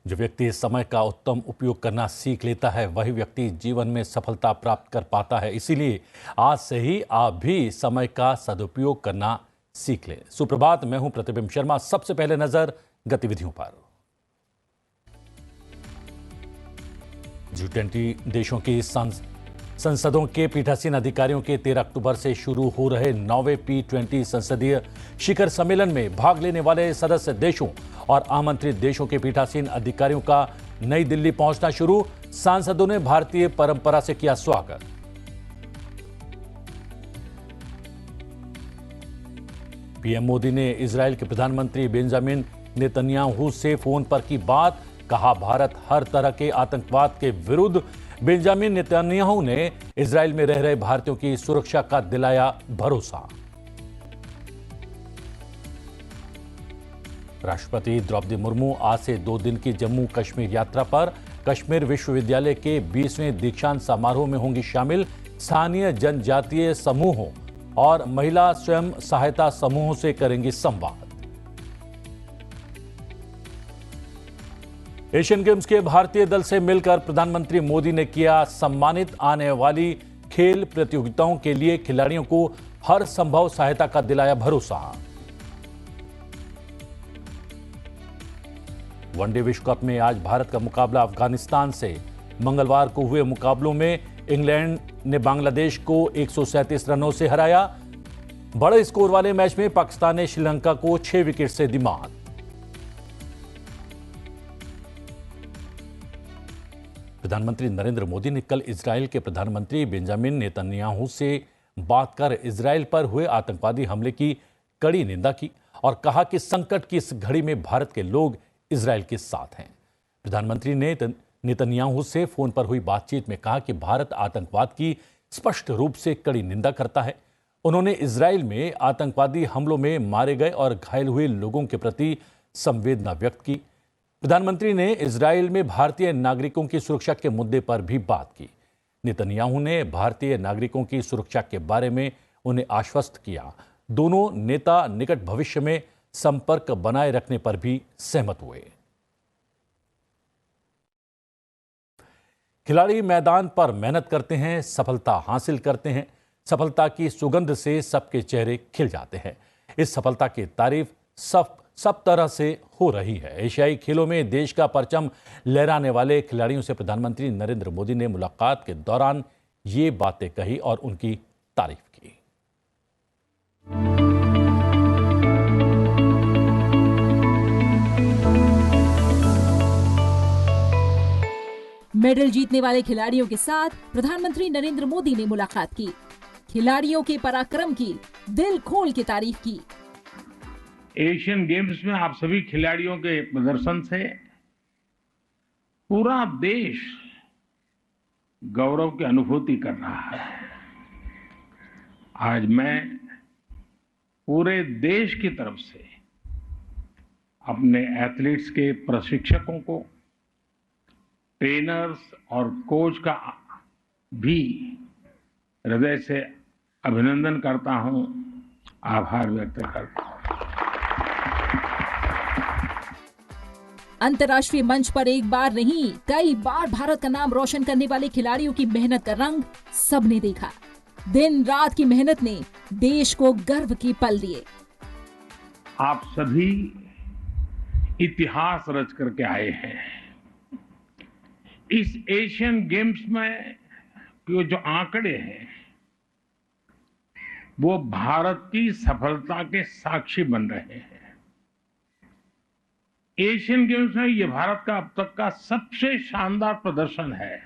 जो व्यक्ति समय का उत्तम उपयोग करना सीख लेता है वही व्यक्ति जीवन में सफलता प्राप्त कर पाता है। इसीलिए आज से ही आप भी समय का सदुपयोग करना सीख लें। सुप्रभात, मैं हूं प्रतिबिंब शर्मा। सबसे पहले नजर गतिविधियों पर। G20 देशों की संसदों के पीठासीन अधिकारियों के 13 अक्टूबर से शुरू हो रहे 9वें P20 संसदीय शिखर सम्मेलन में भाग लेने वाले सदस्य देशों और आमंत्रित देशों के पीठासीन अधिकारियों का नई दिल्ली पहुंचना शुरू। सांसदों ने भारतीय परंपरा से किया स्वागत। पीएम मोदी ने इजरायल के प्रधानमंत्री बेंजामिन नेतन्याहू से फोन पर की बात। कहा, भारत हर तरह के आतंकवाद के विरुद्ध। बेंजामिन नेतन्याहू ने इजरायल में रह रहे भारतीयों की सुरक्षा का दिलाया भरोसा। राष्ट्रपति द्रौपदी मुर्मू आज से 2 दिन की जम्मू कश्मीर यात्रा पर। कश्मीर विश्वविद्यालय के 20वें दीक्षांत समारोह में होंगी शामिल। स्थानीय जनजातीय समूहों और महिला स्वयं सहायता समूहों से करेंगी संवाद। एशियन गेम्स के भारतीय दल से मिलकर प्रधानमंत्री मोदी ने किया सम्मानित। आने वाली खेल प्रतियोगिताओं के लिए खिलाड़ियों को हर संभव सहायता का दिलाया भरोसा। वनडे विश्व कप में आज भारत का मुकाबला अफगानिस्तान से। मंगलवार को हुए मुकाबलों में इंग्लैंड ने बांग्लादेश को 137 रनों से हराया। बड़े स्कोर वाले मैच में पाकिस्तान ने श्रीलंका को 6 विकेट से दी मात। प्रधानमंत्री नरेंद्र मोदी ने कल इजरायल के प्रधानमंत्री बेंजामिन नेतन्याहू से बात कर इजरायल पर हुए आतंकवादी हमले की कड़ी निंदा की और कहा कि संकट की इस घड़ी में भारत के लोग इजरायल के साथ हैं। प्रधानमंत्री ने नेतन्याहू से फोन पर हुई बातचीत में कहा कि भारत आतंकवाद की स्पष्ट रूप से कड़ी निंदा करता है। उन्होंने इजरायल में आतंकवादी हमलों में मारे गए और घायल हुए लोगों के प्रति संवेदना व्यक्त की। प्रधानमंत्री ने इजरायल में भारतीय नागरिकों की सुरक्षा के मुद्दे पर भी बात की। नेतन्याहू ने भारतीय नागरिकों की सुरक्षा के बारे में उन्हें आश्वस्त किया। दोनों नेता निकट भविष्य में संपर्क बनाए रखने पर भी सहमत हुए। खिलाड़ी मैदान पर मेहनत करते हैं, सफलता हासिल करते हैं। सफलता की सुगंध से सबके चेहरे खिल जाते हैं। इस सफलता की तारीफ सब तरह से हो रही है। एशियाई खेलों में देश का परचम लहराने वाले खिलाड़ियों से प्रधानमंत्री नरेंद्र मोदी ने मुलाकात के दौरान ये बातें कही और उनकी तारीफ की। मेडल जीतने वाले खिलाड़ियों के साथ प्रधानमंत्री नरेंद्र मोदी ने मुलाकात की। खिलाड़ियों के पराक्रम की दिल खोल के तारीफ की। एशियन गेम्स में आप सभी खिलाड़ियों के प्रदर्शन से पूरा देश गौरव की अनुभूति कर रहा है। आज मैं पूरे देश की तरफ से अपने एथलीट्स के प्रशिक्षकों को, ट्रेनर्स और कोच का भी हृदय से अभिनंदन करता हूं, आभार व्यक्त करता हूं। अंतर्राष्ट्रीय मंच पर एक बार नहीं, कई बार भारत का नाम रोशन करने वाले खिलाड़ियों की मेहनत का रंग सबने देखा। दिन रात की मेहनत ने देश को गर्व की पल दिए। आप सभी इतिहास रच करके आए हैं। इस एशियन गेम्स में जो आंकड़े हैं वो भारत की सफलता के साक्षी बन रहे हैं। एशियन गेम्स में ये भारत का अब तक का सबसे शानदार प्रदर्शन है।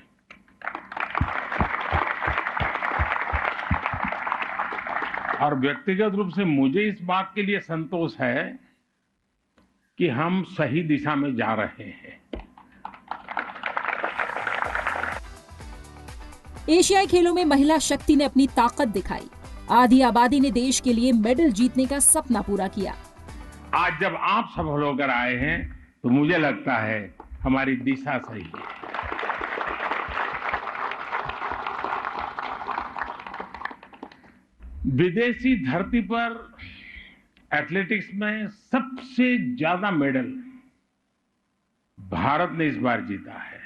और व्यक्तिगत रूप से मुझे इस बात के लिए संतोष है कि हम सही दिशा में जा रहे हैं। एशियाई खेलों में महिला शक्ति ने अपनी ताकत दिखाई। आधी आबादी ने देश के लिए मेडल जीतने का सपना पूरा किया। आज जब आप सफल होकर आए हैं तो मुझे लगता है हमारी दिशा सही है। विदेशी धरती पर एथलेटिक्स में सबसे ज्यादा मेडल भारत ने इस बार जीता है।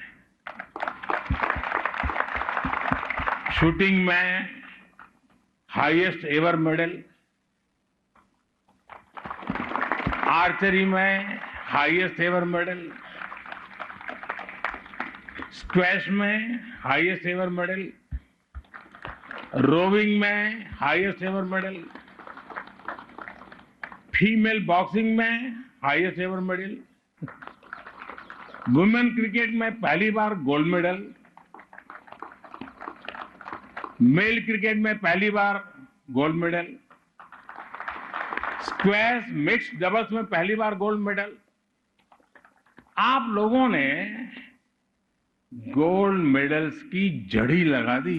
शूटिंग में हाईएस्ट एवर मेडल, आर्चरी में हाईएस्ट एवर मेडल, स्क्वैश में हाईएस्ट एवर मेडल, रोविंग में highest ever medal, female boxing में highest ever medal, women cricket में पहली बार गोल्ड मेडल, मेल क्रिकेट में पहली बार gold medal, squash mixed doubles में पहली बार गोल्ड मेडल। आप लोगों ने गोल्ड मेडल्स की जड़ी लगा दी।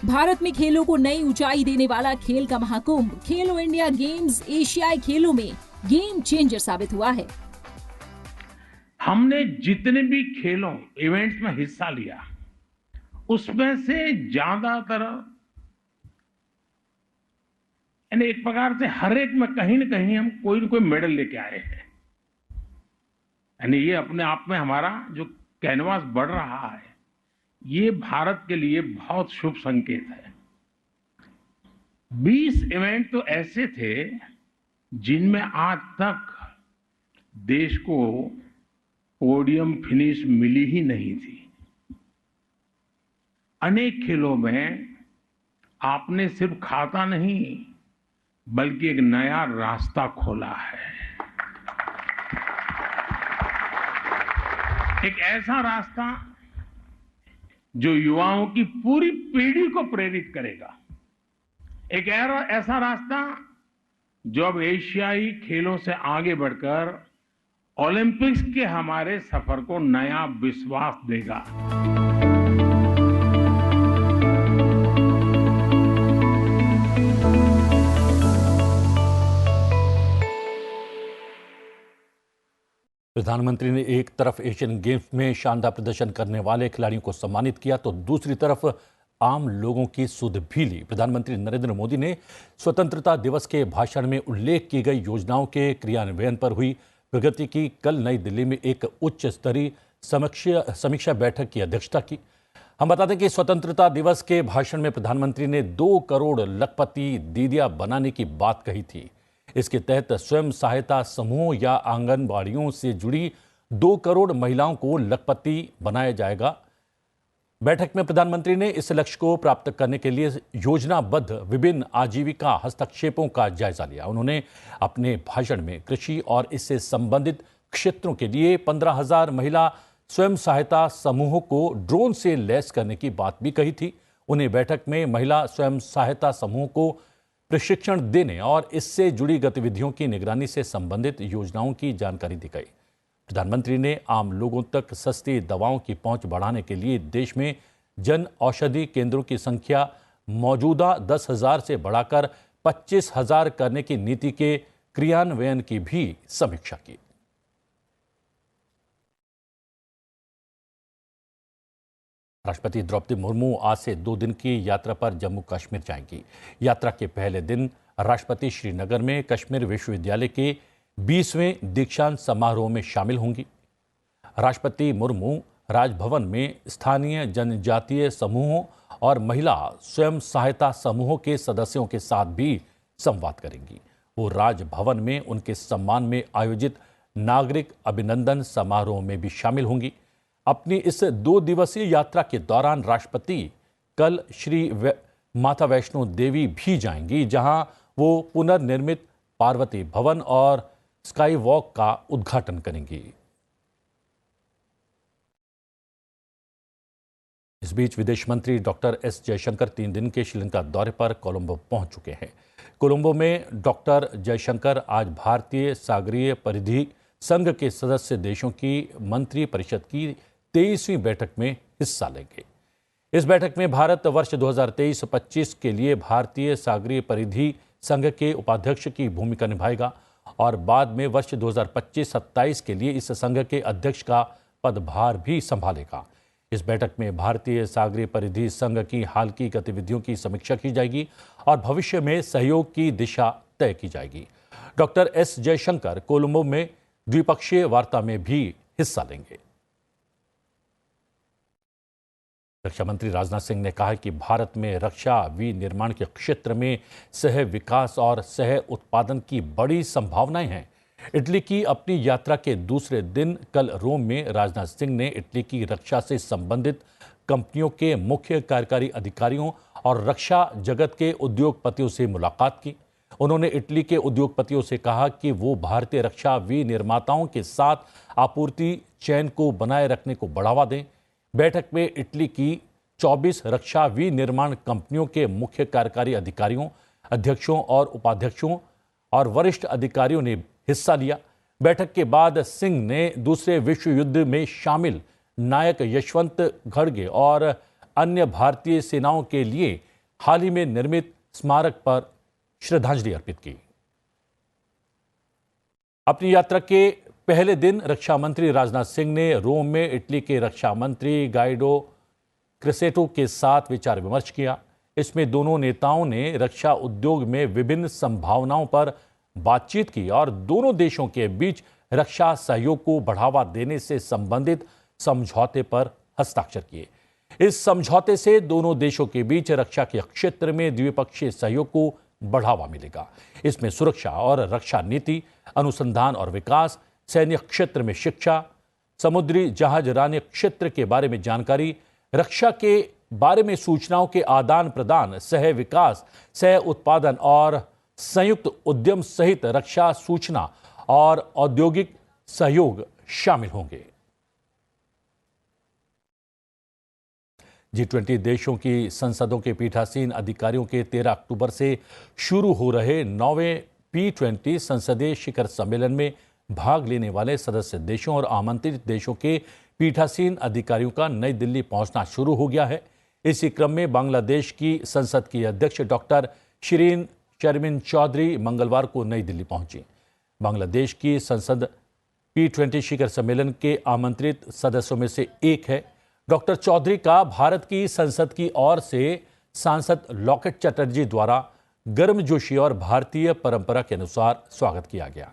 भारत में खेलों को नई ऊंचाई देने वाला खेल का महाकुंभ खेलो इंडिया गेम्स एशियाई खेलों में गेम चेंजर साबित हुआ है। हमने जितने भी खेलों इवेंट्स में हिस्सा लिया, उसमें से ज्यादातर यानी एक प्रकार से हर एक में कहीं न कहीं हम कोई न कोई मेडल लेके आए हैं। यानी ये अपने आप में हमारा जो कैनवास बढ़ रहा है, ये भारत के लिए बहुत शुभ संकेत है। 20 इवेंट तो ऐसे थे जिनमें आज तक देश को पोडियम फिनिश मिली ही नहीं थी। अनेक खेलों में आपने सिर्फ खाता नहीं बल्कि एक नया रास्ता खोला है, एक ऐसा रास्ता जो युवाओं की पूरी पीढ़ी को प्रेरित करेगा, एक ऐसा रास्ता जो अब एशियाई खेलों से आगे बढ़कर ओलंपिक्स के हमारे सफर को नया विश्वास देगा। प्रधानमंत्री ने एक तरफ एशियन गेम्स में शानदार प्रदर्शन करने वाले खिलाड़ियों को सम्मानित किया तो दूसरी तरफ आम लोगों की सुध भी ली। प्रधानमंत्री नरेंद्र मोदी ने स्वतंत्रता दिवस के भाषण में उल्लेख की गई योजनाओं के क्रियान्वयन पर हुई प्रगति की कल नई दिल्ली में एक उच्च स्तरीय समीक्षा बैठक की अध्यक्षता की। हम बता दें कि स्वतंत्रता दिवस के भाषण में प्रधानमंत्री ने 2 करोड़ लखपति दीदियां बनाने की बात कही थी। इसके तहत स्वयं सहायता समूह या आंगनबाड़ियों से जुड़ी 2 करोड़ महिलाओं को लखपति बनाया जाएगा। बैठक में प्रधानमंत्री ने इस लक्ष्य को प्राप्त करने के लिए योजनाबद्ध विभिन्न आजीविका हस्तक्षेपों का जायजा लिया। उन्होंने अपने भाषण में कृषि और इससे संबंधित क्षेत्रों के लिए 15,000 महिला स्वयं सहायता समूहों को ड्रोन से लैस करने की बात भी कही थी। उन्हें बैठक में महिला स्वयं सहायता समूह को प्रशिक्षण देने और इससे जुड़ी गतिविधियों की निगरानी से संबंधित योजनाओं की जानकारी दी गई। प्रधानमंत्री ने आम लोगों तक सस्ती दवाओं की पहुंच बढ़ाने के लिए देश में जन औषधि केंद्रों की संख्या मौजूदा 10,000 से बढ़ाकर 25,000 करने की नीति के क्रियान्वयन की भी समीक्षा की। राष्ट्रपति द्रौपदी मुर्मू आज से 2 दिन की यात्रा पर जम्मू कश्मीर जाएंगी। यात्रा के पहले दिन राष्ट्रपति श्रीनगर में कश्मीर विश्वविद्यालय के 20वें दीक्षांत समारोह में शामिल होंगी। राष्ट्रपति मुर्मू राजभवन में स्थानीय जनजातीय समूहों और महिला स्वयं सहायता समूहों के सदस्यों के साथ भी संवाद करेंगी। वो राजभवन में उनके सम्मान में आयोजित नागरिक अभिनंदन समारोह में भी शामिल होंगी। अपनी इस 2 दिवसीय यात्रा के दौरान राष्ट्रपति कल माता वैष्णो देवी भी जाएंगी, जहां वो पुनर्निर्मित पार्वती भवन और स्काई वॉक का उद्घाटन करेंगी। इस बीच विदेश मंत्री डॉक्टर एस जयशंकर 3 दिन के श्रीलंका दौरे पर कोलंबो पहुंच चुके हैं। कोलंबो में डॉक्टर जयशंकर आज भारतीय सागरीय परिधि संघ के सदस्य देशों की मंत्री परिषद की 23वीं बैठक में हिस्सा लेंगे। इस बैठक में भारत वर्ष 2023-25 के लिए भारतीय सागरीय परिधि संघ के उपाध्यक्ष की भूमिका निभाएगा और बाद में वर्ष 2025-27 के लिए इस संघ के अध्यक्ष का पदभार भी संभालेगा। इस बैठक में भारतीय सागरीय परिधि संघ की हाल की गतिविधियों की समीक्षा की जाएगी और भविष्य में सहयोग की दिशा तय की जाएगी। डॉक्टर एस जयशंकर कोलंबो में द्विपक्षीय वार्ता में भी हिस्सा लेंगे। रक्षा मंत्री राजनाथ सिंह ने कहा कि भारत में रक्षा विनिर्माण के क्षेत्र में सह विकास और सह उत्पादन की बड़ी संभावनाएं हैं। इटली की अपनी यात्रा के दूसरे दिन कल रोम में राजनाथ सिंह ने इटली की रक्षा से संबंधित कंपनियों के मुख्य कार्यकारी अधिकारियों और रक्षा जगत के उद्योगपतियों से मुलाकात की। उन्होंने इटली के उद्योगपतियों से कहा कि वो भारतीय रक्षा विनिर्माताओं के साथ आपूर्ति चेन को बनाए रखने को बढ़ावा दें। बैठक में इटली की 24 रक्षा विनिर्माण कंपनियों के मुख्य कार्यकारी अधिकारियों, अध्यक्षों और उपाध्यक्षों और वरिष्ठ अधिकारियों ने हिस्सा लिया। बैठक के बाद सिंह ने दूसरे विश्व युद्ध में शामिल नायक यशवंत खड़गे और अन्य भारतीय सेनाओं के लिए हाल ही में निर्मित स्मारक पर श्रद्धांजलि अर्पित की। अपनी यात्रा के पहले दिन रक्षा मंत्री राजनाथ सिंह ने रोम में इटली के रक्षा मंत्री गाइडो क्रेसेटो के साथ विचार विमर्श किया। इसमें दोनों नेताओं ने रक्षा उद्योग में विभिन्न संभावनाओं पर बातचीत की और दोनों देशों के बीच रक्षा सहयोग को बढ़ावा देने से संबंधित समझौते पर हस्ताक्षर किए। इस समझौते से दोनों देशों के बीच रक्षा के क्षेत्र में द्विपक्षीय सहयोग को बढ़ावा मिलेगा। इसमें सुरक्षा और रक्षा नीति, अनुसंधान और विकास, सैन्य क्षेत्र में शिक्षा, समुद्री जहाजरानी क्षेत्र के बारे में जानकारी, रक्षा के बारे में सूचनाओं के आदान प्रदान, सह विकास, सह उत्पादन और संयुक्त उद्यम सहित रक्षा सूचना और औद्योगिक सहयोग शामिल होंगे। G20 देशों की संसदों के पीठासीन अधिकारियों के 13 अक्टूबर से शुरू हो रहे 9वें P20 संसदीय शिखर सम्मेलन में भाग लेने वाले सदस्य देशों और आमंत्रित देशों के पीठासीन अधिकारियों का नई दिल्ली पहुंचना शुरू हो गया है। इसी क्रम में बांग्लादेश की संसद की अध्यक्ष डॉक्टर शिरीन शर्मिन चौधरी मंगलवार को नई दिल्ली पहुंची। बांग्लादेश की संसद P20 शिखर सम्मेलन के आमंत्रित सदस्यों में से एक है। डॉक्टर चौधरी का भारत की संसद की ओर से सांसद लॉकेट चटर्जी द्वारा गर्मजोशी और भारतीय परंपरा के अनुसार स्वागत किया गया।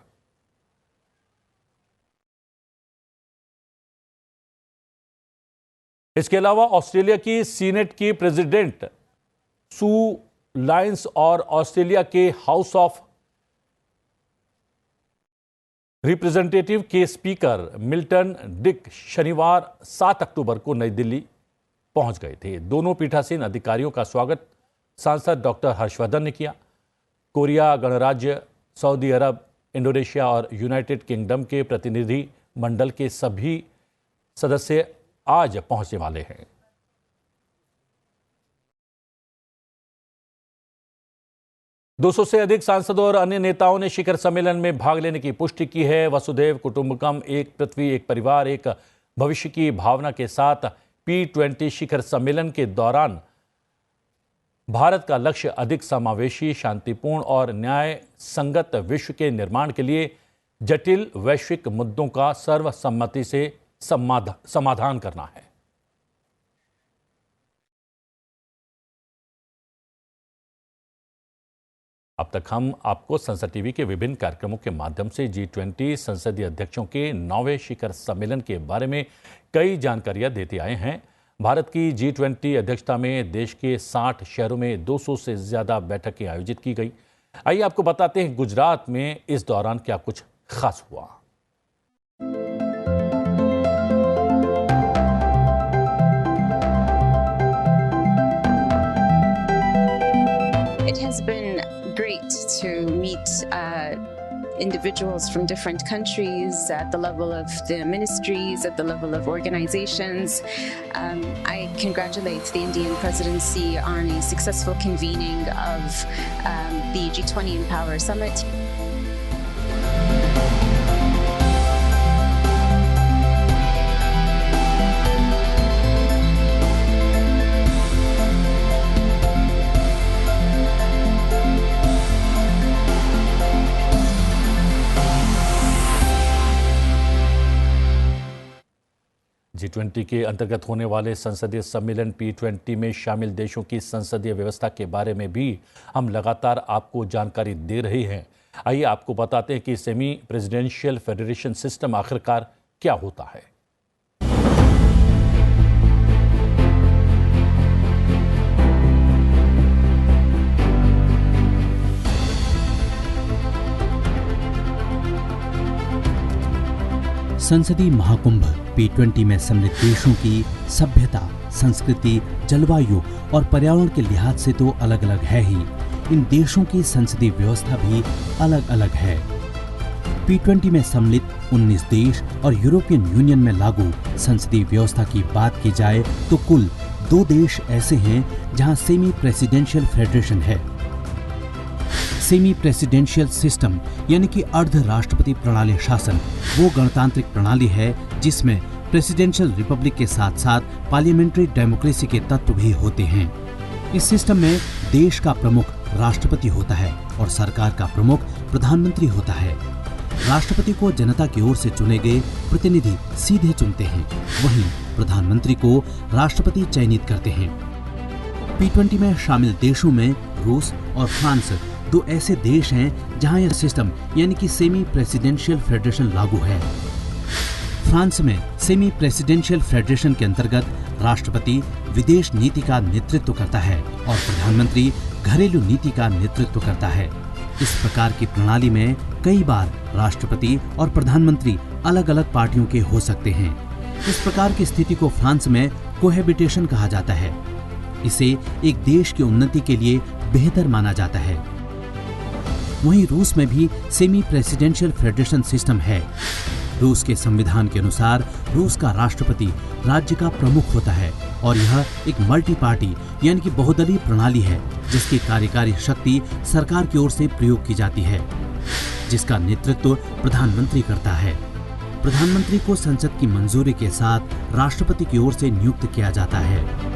इसके अलावा ऑस्ट्रेलिया की सीनेट की प्रेसिडेंट सू लायंस और ऑस्ट्रेलिया के हाउस ऑफ रिप्रेजेंटेटिव के स्पीकर मिल्टन डिक शनिवार 7 अक्टूबर को नई दिल्ली पहुंच गए थे। दोनों पीठासीन अधिकारियों का स्वागत सांसद डॉक्टर हर्षवर्धन ने किया। कोरिया गणराज्य, सऊदी अरब, इंडोनेशिया और यूनाइटेड किंगडम के प्रतिनिधि मंडल के सभी सदस्य आज पहुंचने वाले हैं। दो सौ से अधिक सांसदों और अन्य नेताओं ने शिखर सम्मेलन में भाग लेने की पुष्टि की है। वसुधैव कुटुंबकम, एक पृथ्वी एक परिवार, एक भविष्य की भावना के साथ P20 शिखर सम्मेलन के दौरान भारत का लक्ष्य अधिक समावेशी, शांतिपूर्ण और न्याय संगत विश्व के निर्माण के लिए जटिल वैश्विक मुद्दों का सर्वसम्मति से समाधान करना है। अब तक हम आपको संसद टीवी के विभिन्न कार्यक्रमों के माध्यम से G20 संसदीय अध्यक्षों के 9वें शिखर सम्मेलन के बारे में कई जानकारियां देते आए हैं। भारत की G20 अध्यक्षता में देश के 60 शहरों में 200 से ज्यादा बैठकें आयोजित की गई। आइए आपको बताते हैं गुजरात में इस दौरान क्या कुछ खास हुआ। It has been great to meet individuals from different countries at the level of the ministries, at the level of organizations. I congratulate the Indian presidency on a successful convening of the G20 Empower Summit. G20 के अंतर्गत होने वाले संसदीय सम्मेलन P20 में शामिल देशों की संसदीय व्यवस्था के बारे में भी हम लगातार आपको जानकारी दे रहे हैं। आइए आपको बताते हैं कि सेमी प्रेसिडेंशियल फेडरेशन सिस्टम आखिरकार क्या होता है। संसदीय महाकुंभ P20 में सम्मिलित देशों की सभ्यता, संस्कृति, जलवायु और पर्यावरण के लिहाज से तो अलग अलग है ही, इन देशों की संसदीय व्यवस्था भी अलग अलग है। P20 में सम्मिलित 19 देश और यूरोपियन यूनियन में लागू संसदीय व्यवस्था की बात की जाए तो कुल 2 देश ऐसे हैं जहां सेमी प्रेसिडेंशियल फेडरेशन है। सेमी प्रेसिडेंशियल सिस्टम यानी कि अर्ध राष्ट्रपति प्रणाली शासन वो गणतांत्रिक प्रणाली है जिसमें प्रेसिडेंशियल रिपब्लिक के साथ साथ पार्लियामेंट्री डेमोक्रेसी के तत्व भी होते हैं। इस सिस्टम में देश का प्रमुख राष्ट्रपति होता है और सरकार का प्रमुख प्रधानमंत्री होता है। राष्ट्रपति को जनता की ओर से चुने गए प्रतिनिधि सीधे चुनते हैं, वहीं प्रधानमंत्री को राष्ट्रपति चयनित करते हैं। P20 में शामिल देशों में रूस और फ्रांस 2 ऐसे देश हैं जहां यह सिस्टम यानी कि सेमी प्रेसिडेंशियल फेडरेशन लागू है। फ्रांस में सेमी प्रेसिडेंशियल फेडरेशन के अंतर्गत राष्ट्रपति विदेश नीति का नेतृत्व करता है और प्रधानमंत्री घरेलू नीति का नेतृत्व करता है। इस प्रकार की प्रणाली में कई बार राष्ट्रपति और प्रधानमंत्री अलग अलग पार्टियों के हो सकते हैं। इस प्रकार की स्थिति को फ्रांस में कोहेबिटेशन कहा जाता है। इसे एक देश की उन्नति के लिए बेहतर माना जाता है। वहीं रूस में भी सेमी प्रेसिडेंशियल फेडरेशन सिस्टम है। रूस के संविधान के अनुसार रूस का राष्ट्रपति राज्य का प्रमुख होता है और यह एक मल्टी पार्टी यानी कि बहुदलीय प्रणाली है जिसकी कार्यकारी शक्ति सरकार की ओर से प्रयोग की जाती है, जिसका नेतृत्व प्रधानमंत्री करता है। प्रधानमंत्री को संसद की मंजूरी के साथ राष्ट्रपति की ओर से नियुक्त किया जाता है।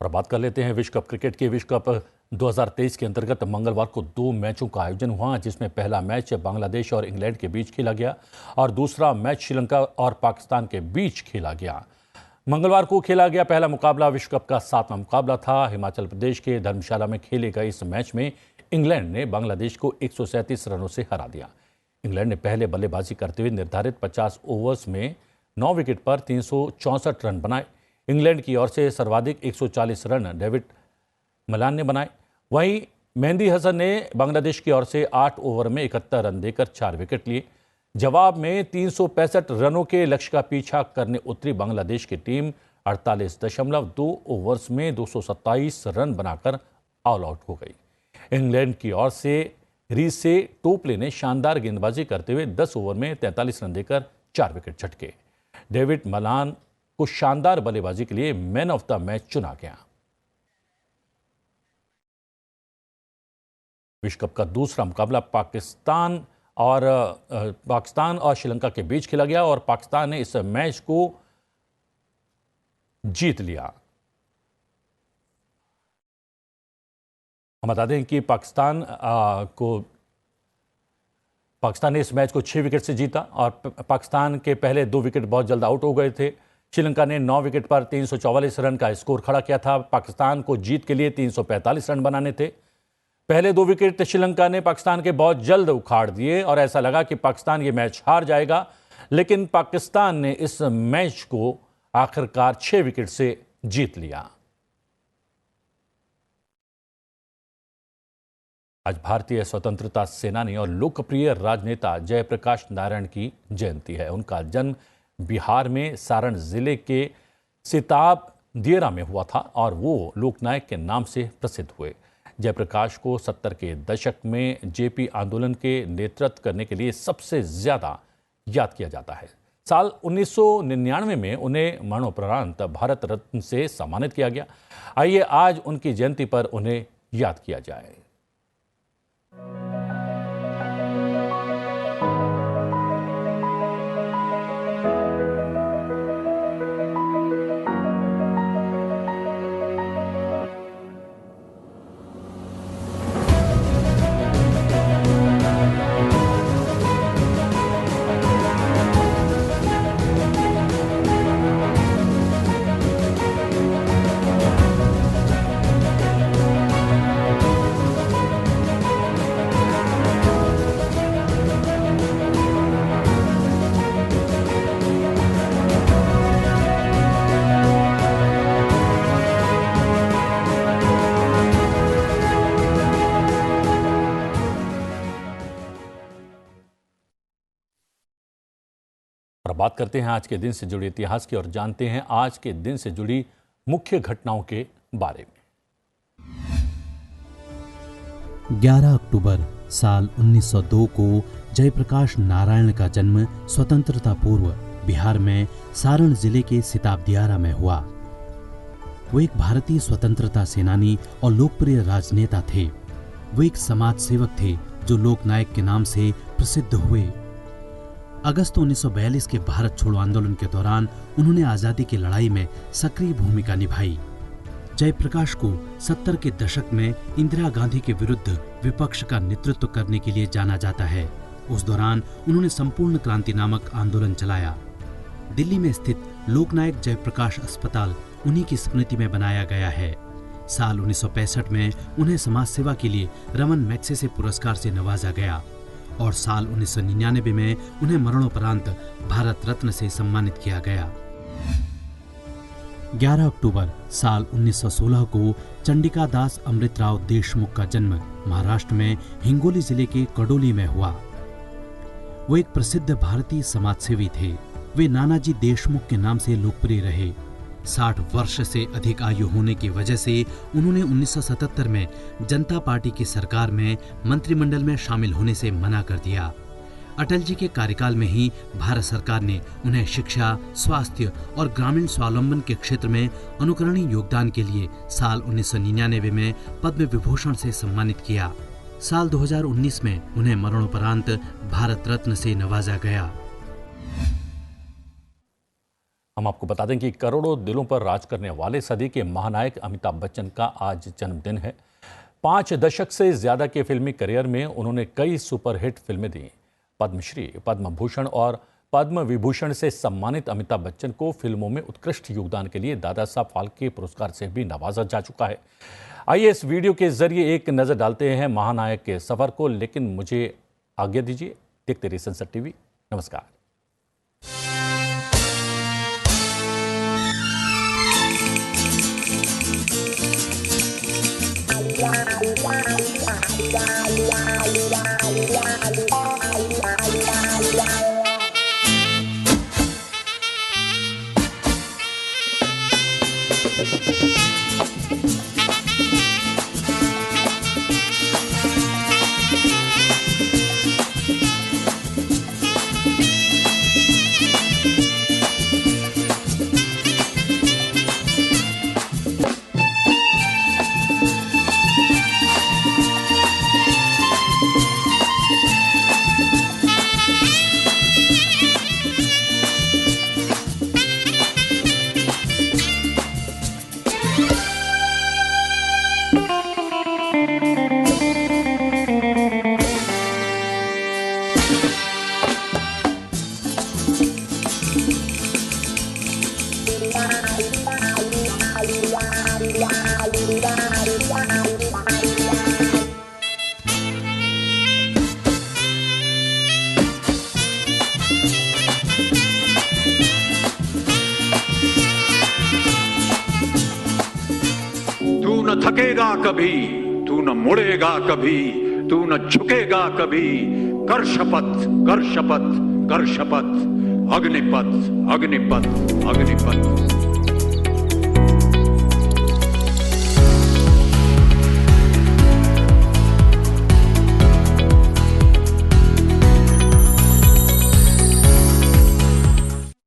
और बात कर लेते हैं विश्व कप क्रिकेट की। विश्व कप 2023 के अंतर्गत मंगलवार को 2 मैचों का आयोजन हुआ, जिसमें पहला मैच बांग्लादेश और इंग्लैंड के बीच खेला गया और दूसरा मैच श्रीलंका और पाकिस्तान के बीच खेला गया। मंगलवार को खेला गया पहला मुकाबला विश्व कप का 7वां मुकाबला था। हिमाचल प्रदेश के धर्मशाला में खेले गए इस मैच में इंग्लैंड ने बांग्लादेश को 137 रनों से हरा दिया। इंग्लैंड ने पहले बल्लेबाजी करते हुए निर्धारित 50 ओवर्स में 9 विकेट पर 364 रन बनाए। इंग्लैंड की ओर से सर्वाधिक 140 रन डेविड मलान ने बनाए। वहीं मेहंदी हसन ने बांग्लादेश की ओर से 8 ओवर में 71 रन देकर 4 विकेट लिए। जवाब में 365 रनों के लक्ष्य का पीछा करने उतरी बांग्लादेश की टीम 48.2 ओवर्स में 227 रन बनाकर ऑल आउट हो गई। इंग्लैंड की ओर से रीसे टोपले ने शानदार गेंदबाजी करते हुए 10 ओवर में 43 रन देकर 4 विकेट झटके। डेविड मलान को शानदार बल्लेबाजी के लिए मैन ऑफ द मैच चुना गया। विश्व कप का दूसरा मुकाबला पाकिस्तान और श्रीलंका के बीच खेला गया और पाकिस्तान ने इस मैच को जीत लिया। हम बता दें कि पाकिस्तान ने इस मैच को 6 विकेट से जीता और पाकिस्तान के पहले 2 विकेट बहुत जल्द आउट हो गए थे। श्रीलंका ने 9 विकेट पर 344 रन का स्कोर खड़ा किया था। पाकिस्तान को जीत के लिए 345 रन बनाने थे। पहले 2 विकेट श्रीलंका ने पाकिस्तान के बहुत जल्द उखाड़ दिए और ऐसा लगा कि पाकिस्तान ये मैच हार जाएगा, लेकिन पाकिस्तान ने इस मैच को आखिरकार 6 विकेट से जीत लिया। आज भारतीय स्वतंत्रता सेनानी और लोकप्रिय राजनेता जयप्रकाश नारायण की जयंती है। उनका जन्म बिहार में सारण जिले के सिताब दियरा में हुआ था और वो लोकनायक के नाम से प्रसिद्ध हुए। जयप्रकाश को 70 के दशक में जेपी आंदोलन के नेतृत्व करने के लिए सबसे ज्यादा याद किया जाता है। साल 1999 में उन्हें मरणोपरांत भारत रत्न से सम्मानित किया गया। आइए आज उनकी जयंती पर उन्हें याद किया जाए। बात करते हैं आज के दिन से जुड़े इतिहास की और जानते हैं आज के दिन से जुड़ी मुख्य घटनाओं के बारे में। 11 अक्टूबर साल 1902 को जयप्रकाश नारायण का जन्म स्वतंत्रता पूर्व बिहार में सारण जिले के सिताब दियारा में हुआ। वो एक भारतीय स्वतंत्रता सेनानी और लोकप्रिय राजनेता थे। वो एक समाज सेवक थे जो लोकनायक के नाम से प्रसिद्ध हुए। अगस्त 1942 के भारत छोड़ो आंदोलन के दौरान उन्होंने आजादी की लड़ाई में सक्रिय भूमिका निभाई। जयप्रकाश को 70 के दशक में इंदिरा गांधी के विरुद्ध विपक्ष का नेतृत्व करने के लिए जाना जाता है। उस दौरान उन्होंने संपूर्ण क्रांति नामक आंदोलन चलाया। दिल्ली में स्थित लोकनायक जयप्रकाश अस्पताल उन्हीं की स्मृति में बनाया गया है। साल 1965 में उन्हें समाज सेवा के लिए रमन मैग्सेसे पुरस्कार से नवाजा गया और साल 1999 में उन्हें मरणोपरांत भारत रत्न से सम्मानित किया गया। 11 अक्टूबर साल 1916 को चंडिका दास अमृतराव देशमुख का जन्म महाराष्ट्र में हिंगोली जिले के कडोली में हुआ। वो एक प्रसिद्ध भारतीय समाजसेवी थे। वे नानाजी देशमुख के नाम से लोकप्रिय रहे। 60 वर्ष से अधिक आयु होने की वजह से उन्होंने 1977 में जनता पार्टी की सरकार में मंत्रिमंडल में शामिल होने से मना कर दिया। अटल जी के कार्यकाल में ही भारत सरकार ने उन्हें शिक्षा, स्वास्थ्य और ग्रामीण स्वावलंबन के क्षेत्र में अनुकरणीय योगदान के लिए साल 1999 में पद्म विभूषण से सम्मानित किया। साल 2019 में उन्हें मरणोपरांत भारत रत्न से नवाजा गया। हम आपको बता दें कि करोड़ों दिलों पर राज करने वाले सदी के महानायक अमिताभ बच्चन का आज जन्मदिन है। 5 दशक से ज्यादा के फिल्मी करियर में उन्होंने कई सुपरहिट फिल्में दी। पद्मश्री, पद्म भूषण और पद्म विभूषण से सम्मानित अमिताभ बच्चन को फिल्मों में उत्कृष्ट योगदान के लिए दादा साहब फाल्के पुरस्कार से भी नवाजा जा चुका है। आइए इस वीडियो के जरिए एक नजर डालते हैं महानायक के सफर को, लेकिन मुझे आज्ञा दीजिए। देखते रहिए सनसद टीवी। नमस्कार। तू न थकेगा कभी, तू न मुड़ेगा कभी, तू न झुकेगा कभी। कर शपथ, कर शपथ, कर शपथ। अग्निपथ, अग्निपथ, अग्निपथ।